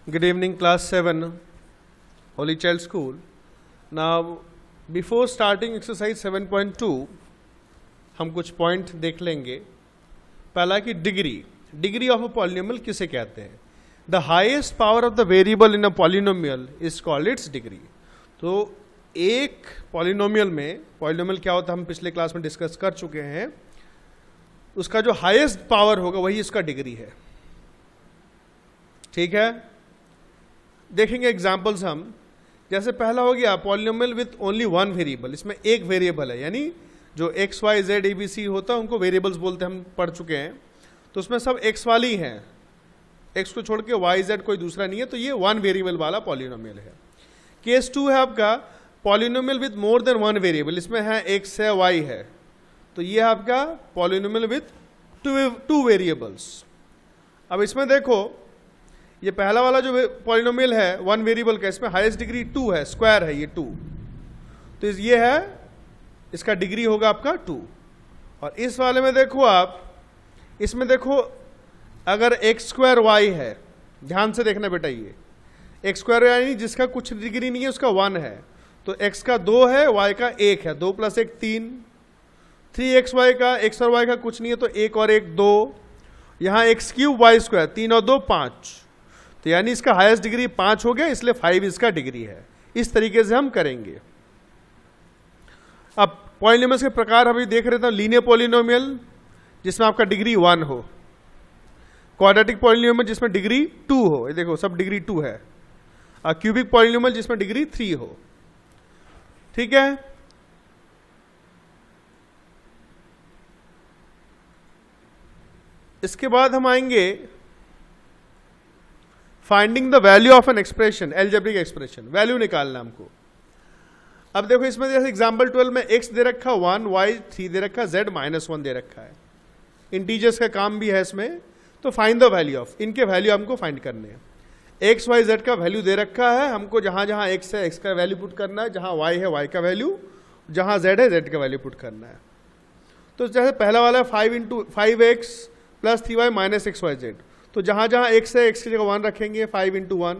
Good evening, class 7, Holy Child School. Now, before starting exercise 7.2, हम कुछ point देख लेंगे. पहला कि डिग्री ऑफ अ पॉलिनोमियल किसे कहते हैं. The highest power of the variable in a polynomial is called its degree. तो एक पॉलिनोमियल में, पॉलिनोमियल क्या होता है हम पिछले क्लास में डिस्कस कर चुके हैं, उसका जो हाईएस्ट पावर होगा वही इसका डिग्री है. ठीक है, देखेंगे एग्जाम्पल्स हम. जैसे पहला हो गया polynomial with only one variable. इसमें एक वेरिएबल है, यानी जो X Y Z A B C होता है उनको वेरिएबल्स बोलते हैं, हम पढ़ चुके हैं. तो उसमें सब एक्स वाली हैं, एक्स को छोड़ के वाई जेड कोई दूसरा नहीं है, तो ये वन वेरिएबल वाला पॉलिनोमियल है. केस 2 है आपका polynomial with more than one variable. इसमें है एक्स है वाई है, तो ये है आपका पॉलिनोमियल विथ टू वेरिएबल्स. अब इसमें देखो, ये पहला वाला जो पॉलिनोमियल है वन वेरिएबल का, इसमें हाईएस्ट डिग्री 2 है, स्क्वायर है ये 2, तो ये है, इसका डिग्री होगा आपका 2. और इस वाले में देखो आप, इसमें देखो अगर एक्स स्क्वायर वाई है, ध्यान से देखना बेटा, ये एक्स स्क्वायर यानी जिसका कुछ डिग्री नहीं है उसका 1 है, तो एक्स का 2 है, वाई का 1 है, 2 + 1 3. 3x वाई का, एक्स और वाई का कुछ नहीं है, तो 1 और 1 2. यहाँ x³ वाई स्क्वायर, 3 और 2 5, तो यानी इसका हाईएस्ट डिग्री 5 हो गया, इसलिए 5 इसका डिग्री है. इस तरीके से हम करेंगे. अब पॉलिनोमियल्स के प्रकार अभी देख रहे थे. लीनियर पॉलिनोमियल जिसमें आपका डिग्री 1 हो, क्वाड्रेटिक पॉलिनोमियल जिसमें डिग्री 2 हो, ये देखो सब डिग्री 2 है, और क्यूबिक पॉलिनोमियल जिसमें डिग्री 3 हो. ठीक है, इसके बाद हम आएंगे finding the value of an expression, algebraic expression, value निकालना हमको. अब देखो इसमें जैसे एग्जांपल 12 में x दे रखा 1, y 3 दे रखा, z -1 दे रखा है. इंटीजर्स का काम भी है इसमें. तो फाइंड द वैल्यू ऑफ, इनके वैल्यू हमको फाइंड करने हैं. x y z का वैल्यू दे रखा है, हमको जहां जहां x है x का वैल्यू पुट करना है, जहां y है y का वैल्यू, जहां z है z का वैल्यू पुट करना है. तो जैसे पहला वाला 5x + 3y - xyz, तो जहां जहां x है x की जगह 1 रखेंगे, 5 × 1,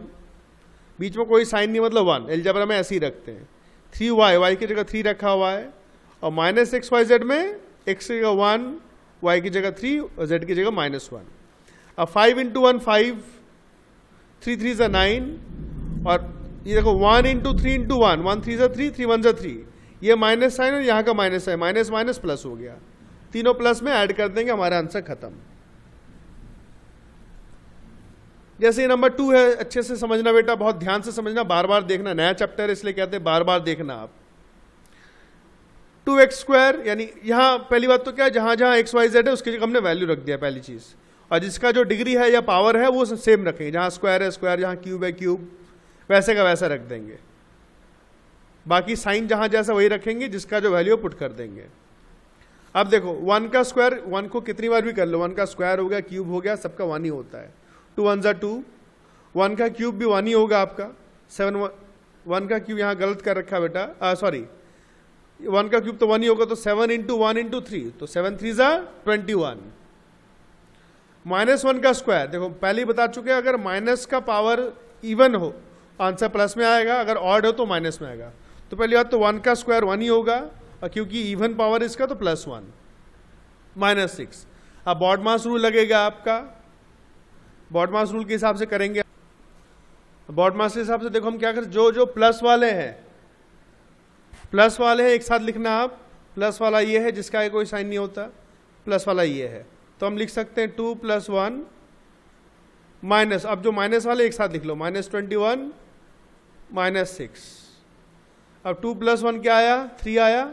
बीच में कोई साइन नहीं, मतलब 1. अलजेब्रा में ऐसे ही रखते हैं. 3y, y की जगह 3 रखा हुआ है, और -xyz में x की जगह 1, y की जगह 3 और z की जगह -1. अब 5 × 1 5, 3 3 = 9, और ये देखो 1 × 3 × 1, 1 3 = 3, 3 1 = 3. ये माइनस साइन और यहाँ का माइनस है, माइनस माइनस प्लस हो गया, तीनों प्लस में ऐड कर देंगे, हमारा आंसर खत्म. जैसे ये नंबर 2 है, अच्छे से समझना बेटा, बहुत ध्यान से समझना, बार बार देखना, नया चैप्टर इसलिए कहते हैं बार बार देखना आप. 2x², यानी यहाँ पहली बात तो क्या है, जहां जहां x y z है उसकी जगह हमने वैल्यू रख दिया पहली चीज, और जिसका जो डिग्री है या पावर है वो सेम रखेंगे. जहां स्क्वायर है स्क्वायर, जहां क्यूब है क्यूब, वैसे का वैसा रख देंगे. बाकी साइन जहां जैसा वही रखेंगे, जिसका जो वैल्यू पुट कर देंगे. अब देखो 1 का स्क्वायर, 1 को कितनी बार भी कर लो, 1 का स्क्वायर हो गया, क्यूब हो गया, सबका 1 ही होता है. 2 1 = 2, 1 का क्यूब भी 1 ही होगा आपका. 1 का क्यूब यहाँ गलत कर रखा बेटा, सॉरी, 1 का क्यूब तो 1 ही होगा, तो 7 × 1 × 3, तो 7 3 = 21. -1 का स्क्वायर, देखो पहले ही बता चुके हैं, अगर माइनस का पावर इवन हो आंसर प्लस में आएगा, अगर ऑड हो तो माइनस में आएगा. तो पहली बात तो 1 का स्क्वायर 1 ही होगा, और क्योंकि इवन पावर इसका तो +1, -6. अब बॉडमास रूल लगेगा आपका, बॉडमास रूल के हिसाब से करेंगे. बॉडमास के हिसाब से देखो हम क्या करें, जो जो प्लस वाले हैं एक साथ लिखना आप. प्लस वाला ये है जिसका कोई साइन नहीं होता, प्लस वाला ये है, तो हम लिख सकते हैं 2 + 1 माइनस, अब जो माइनस वाले एक साथ लिख लो, -21 -6. अब 2 + 1 क्या आया, 3 आया.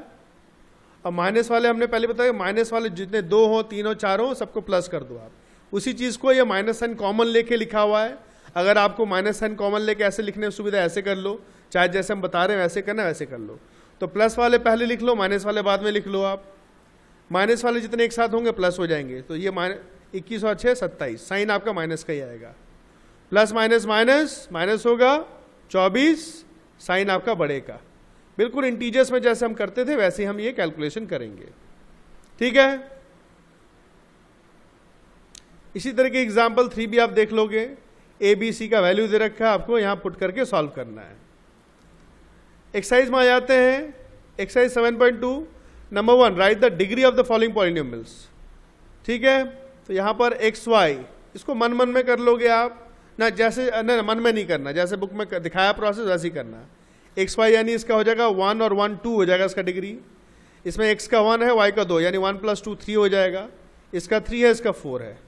अब माइनस वाले हमने पहले बताया, माइनस वाले जितने 2 हो 3 हो 4 हो सबको प्लस कर दो आप. उसी चीज को ये माइनस साइन कॉमन लेके लिखा हुआ है. अगर आपको माइनस साइन कॉमन लेके ऐसे लिखने में सुविधा, ऐसे कर लो, चाहे जैसे हम बता रहे हैं वैसे करना, वैसे कर लो. तो प्लस वाले पहले लिख लो, माइनस वाले बाद में लिख लो आप. माइनस वाले जितने एक साथ होंगे प्लस हो जाएंगे, तो ये 21 और 6 27, साइन आपका माइनस का ही आएगा. प्लस माइनस माइनस माइनस होगा 24, साइन आपका बढ़ेगा. बिल्कुल इंटीजर्स में जैसे हम करते थे वैसे ही हम ये कैलकुलेशन करेंगे. ठीक है, इसी तरह के एग्जाम्पल 3 भी आप देख लोगे. ए बी सी का वैल्यू दे रखा है, आपको यहाँ पुट करके सॉल्व करना है। एक्सरसाइज में आ जाते हैं। Exercise 7.2 number 1, right the degree of the following polynomials. ठीक है, तो यहाँ पर एक्स वाई, इसको मन मन में कर लोगे आप ना, जैसे ना मन में नहीं करना, जैसे बुक में दिखाया प्रोसेस वैसे ही करना। एक्स वाई यानी इसका हो जाएगा 1 और 1 2 हो जाएगा इसका डिग्री। इसमें x का 1 है, y का 2, यानी 1 + 2 3 हो जाएगा। इसका 3 है, इसका 4 है,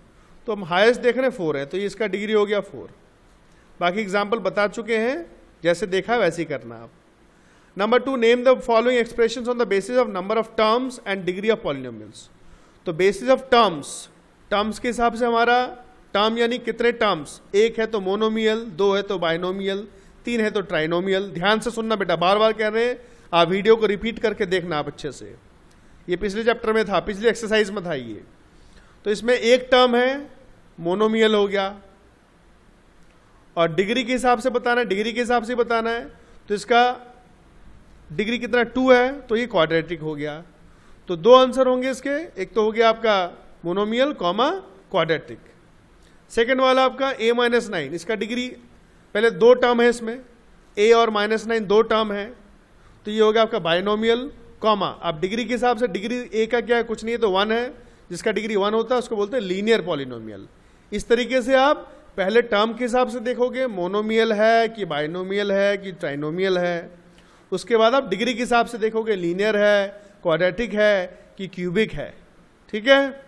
तो हम हाईएस्ट देख रहे हैं 4 है, तो ये इसका डिग्री हो गया 4। बाकी एग्जाम्पल बता चुके हैं, जैसे देखा वैसे ही करना आप। Number 2, name the following expressions on the basis of number of terms and degree of polynomials. तो बेसिस ऑफ टर्म्स, टर्म्स के हिसाब से हमारा टर्म यानी कितने टर्म्स, 1 है तो मोनोमियल, 2 है तो बाइनोमियल, 3 है तो ट्राइनोमियल। ध्यान से सुनना बेटा, बार बार कह रहे हैं, आप वीडियो को रिपीट करके देखना आप अच्छे से। ये पिछले चैप्टर में था, पिछली एक्सरसाइज में था ये। तो इसमें एक टर्म है, मोनोमियल हो गया, और डिग्री के हिसाब से बताना है, डिग्री के हिसाब से बताना है। तो इसका डिग्री कितना 2 है, तो ये क्वाड्रेटिक हो गया। तो 2 आंसर होंगे इसके, एक तो हो गया आपका मोनोमियल कॉमा क्वाड्रेटिक। सेकेंड वाला आपका a - 9, इसका डिग्री, पहले 2 टर्म है इसमें, a और -9 2 टर्म है, तो ये हो गया आपका बाइनोमियल कॉमा। अब डिग्री के हिसाब से डिग्री a का क्या है, कुछ नहीं है, तो 1 है, जिसका डिग्री 1 होता है उसको बोलते हैं लीनियर पॉलिनोमियल। इस तरीके से आप पहले टर्म के हिसाब से देखोगे, मोनोमियल है कि बाइनोमियल है कि ट्राइनोमियल है। उसके बाद आप डिग्री के हिसाब से देखोगे, लीनियर है, क्वाड्रेटिक है कि क्यूबिक है। ठीक है।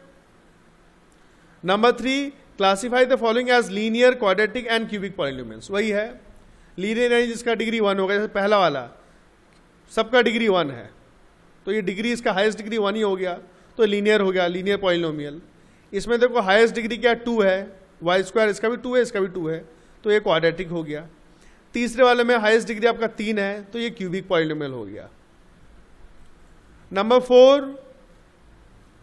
Number 3, classify the following as linear, quadratic and cubic polynomials. वही है, लीनियर यानी जिसका डिग्री 1 होगा, जैसे पहला वाला सबका डिग्री 1 है, तो ये डिग्री इसका हाईएस्ट डिग्री 1 ही हो गया, तो लीनियर हो गया, लीनियर पॉलिनोमियल। इसमें देखो हाईएस्ट डिग्री क्या 2 है, y², इसका भी 2 है, इसका भी 2 है, तो ये क्वाड्रेटिक हो गया। तीसरे वाले में हाईएस्ट डिग्री आपका 3 है, तो ये क्यूबिक पॉलिनोमियल हो गया। नंबर 4,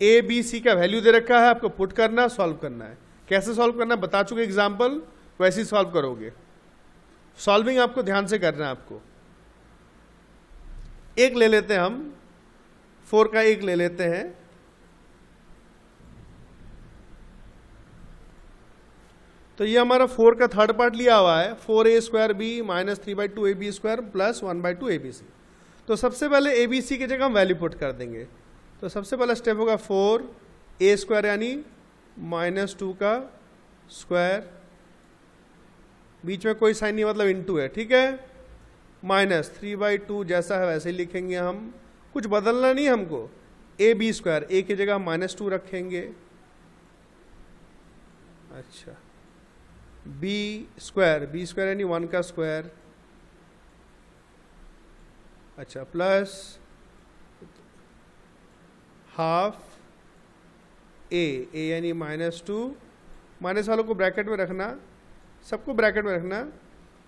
ए बी सी का वैल्यू दे रखा है, आपको पुट करना, सॉल्व करना है। कैसे सॉल्व करना बता चुके एग्जाम्पल, वैसे ही सॉल्व करोगे। सॉल्विंग आपको ध्यान से करना है। आपको एक ले लेते हैं हम, 4 का एक ले लेते हैं। तो ये हमारा 4 का थर्ड पार्ट लिया हुआ है, 4a² b - 3/2ab² + 1/2abc। तो सबसे पहले abc की जगह हम वैल्यू पुट कर देंगे। तो सबसे पहला स्टेप होगा 4a² यानी -2 का स्क्वायर, बीच में कोई साइन नहीं मतलब इनटू है, ठीक है, -3/2 जैसा है वैसे ही लिखेंगे हम, कुछ बदलना नहीं हमको। ab², a की जगह -2 रखेंगे। अच्छा, b² यानी 1 का स्क्वायर, अच्छा, प्लस हाफ a यानी -2, माइनस वालों को ब्रैकेट में रखना, सबको ब्रैकेट में रखना।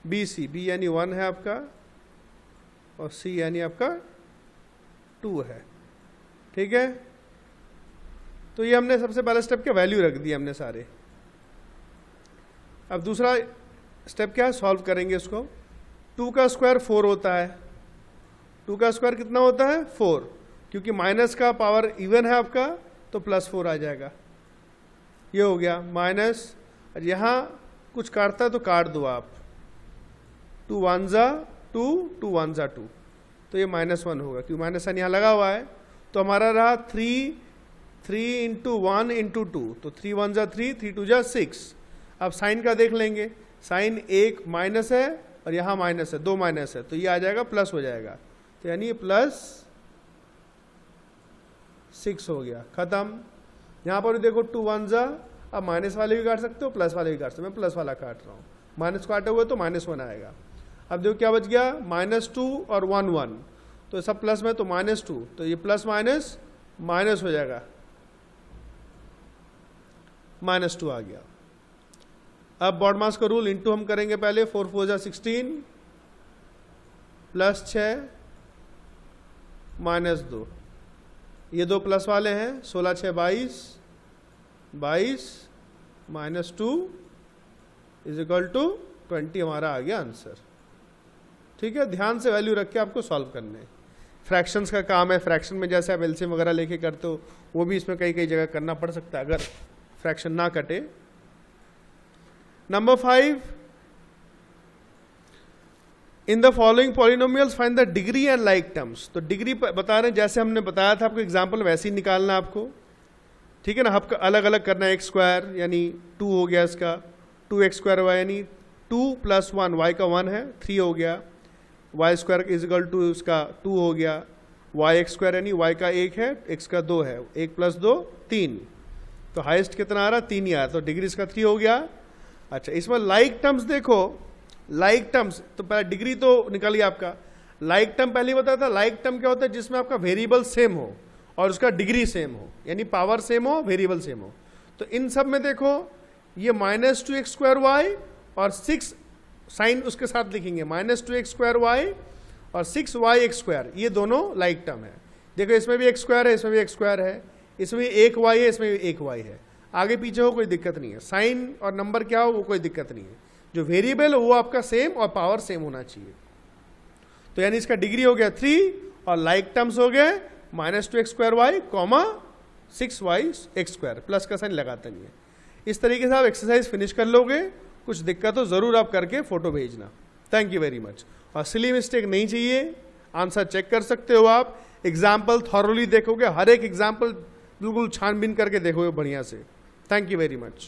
b यानी 1 है आपका, और c यानी आपका 2 है। ठीक है, तो ये हमने सबसे पहले स्टेप के वैल्यू रख दिए हमने सारे। अब दूसरा स्टेप क्या है, सॉल्व करेंगे इसको। 2 का स्क्वायर 4 होता है, 2 का स्क्वायर कितना होता है 4, क्योंकि माइनस का पावर इवन है आपका, तो +4 आ जाएगा। ये हो गया माइनस, और यहाँ कुछ काटता है तो काट दो आप, 2 1 जा 2, 2 1 जा 2, तो ये -1 होगा, क्योंकि माइनस साइन यहाँ लगा हुआ है। तो हमारा रहा 3 × 1 × 2, तो 3 1 जा 3, 3 2 जा 6। अब साइन का देख लेंगे, साइन एक माइनस है और यहाँ माइनस है, 2 माइनस है, तो ये आ जाएगा प्लस हो जाएगा, तो यानी +6 हो गया, खत्म। यहाँ पर देखो 2 1 जा, अब माइनस वाले भी काट सकते हो, प्लस वाले भी काट सकते हो, मैं प्लस वाला काट रहा हूँ, माइनस काटे हुए तो -1 आएगा। अब देखो क्या बच गया, -2 और 1 1, तो सब प्लस में, तो -2, तो ये प्लस माइनस माइनस हो जाएगा, -2 आ गया। अब बॉडमास का रूल इंटू हम करेंगे पहले, 4 4 जा 16 +6 -2, ये 2 प्लस वाले हैं, 16 6 22, 22 -2 = 20 हमारा आ गया आंसर। ठीक है, ध्यान से वैल्यू रख के आपको सॉल्व करने। फ्रैक्शंस का काम है, फ्रैक्शन में जैसे आप एलसीएम वगैरह लेके करते हो, वो भी इसमें कई कई जगह करना पड़ सकता है अगर फ्रैक्शन ना कटे। Number 5, in the following polynomials find the degree and like terms. तो डिग्री बता रहे हैं, जैसे हमने बताया था आपको एग्जाम्पल, वैसे ही निकालना आपको, ठीक है ना। आपका अलग अलग करना है, एक्स स्क्वायर यानी 2 हो गया इसका, 2x² y यानी 2 + 1, y का 1 है, 3 हो गया, y² = इसका 2 हो गया, yx² यानी y का 1 है, x का 2 है, 1 + 2 3, तो हाईएस्ट कितना आ रहा, 3 ही आया, तो डिग्री इसका 3 हो गया। अच्छा, इसमें लाइक टर्म्स देखो, लाइक टर्म्स तो पहले डिग्री तो निकल गया आपका। लाइक टर्म पहले ही बताया था, लाइक टर्म क्या होता है, जिसमें आपका वेरिएबल सेम हो और उसका डिग्री सेम हो, यानी पावर सेम हो, वेरिएबल सेम हो। तो इन सब में देखो, ये -2x² y और 6 साइन उसके साथ लिखेंगे, -2x² y और 6yx², ये दोनों लाइक टर्म है। देखो इसमें भी x² है, इसमें भी x² है, इसमें भी 1 y है, इसमें भी 1 y है, आगे पीछे हो कोई दिक्कत नहीं है, साइन और नंबर क्या हो वो कोई दिक्कत नहीं है, जो वेरिएबल हो वो आपका सेम और पावर सेम होना चाहिए। तो यानी इसका डिग्री हो गया 3 और लाइक टर्म्स हो गए -2x² y, 6yx², प्लस का साइन लगाता नहीं है। इस तरीके से आप एक्सरसाइज फिनिश कर लोगे, कुछ दिक्कत हो ज़रूर आप करके फोटो भेजना। Thank you very much. और सिली मिस्टेक नहीं चाहिए, आंसर चेक कर सकते हो आप, एग्जाम्पल थॉरली देखोगे, हर एक एग्जाम्पल बिल्कुल छानबीन करके देखोगे बढ़िया से। Thank you very much.